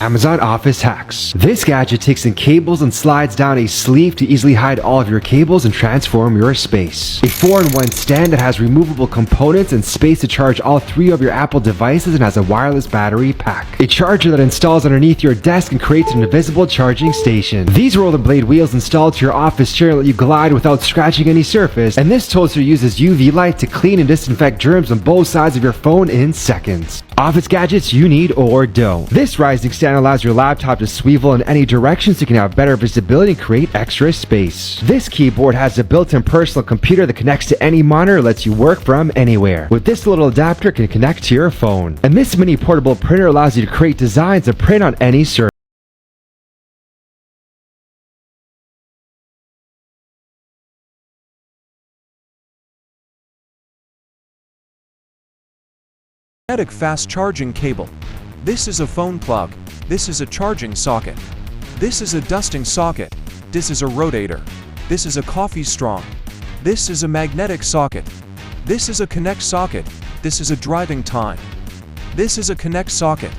Amazon Office Hacks. This gadget takes in cables and slides down a sleeve to easily hide all of your cables and transform your space. A 4-in-1 stand that has removable components and space to charge all 3 of your Apple devices and has a wireless battery pack. A charger that installs underneath your desk and creates an invisible charging station. These rollerblade wheels installed to your office chair let you glide without scratching any surface, and this toaster uses UV light to clean and disinfect germs on both sides of your phone in seconds. Office gadgets you need or don't. This rising stand allows your laptop to swivel in any direction so you can have better visibility and create extra space. This keyboard has a built-in personal computer that connects to any monitor and lets you work from anywhere. With this little adapter, it can connect to your phone. And this mini portable printer allows you to create designs and print on any surface. Magnetic fast charging cable. This is a phone plug. This is a charging socket. This is a dusting socket. This is a rotator. This is a coffee straw. This is a magnetic socket. This is a connect socket. This is a driving time. This is a connect socket.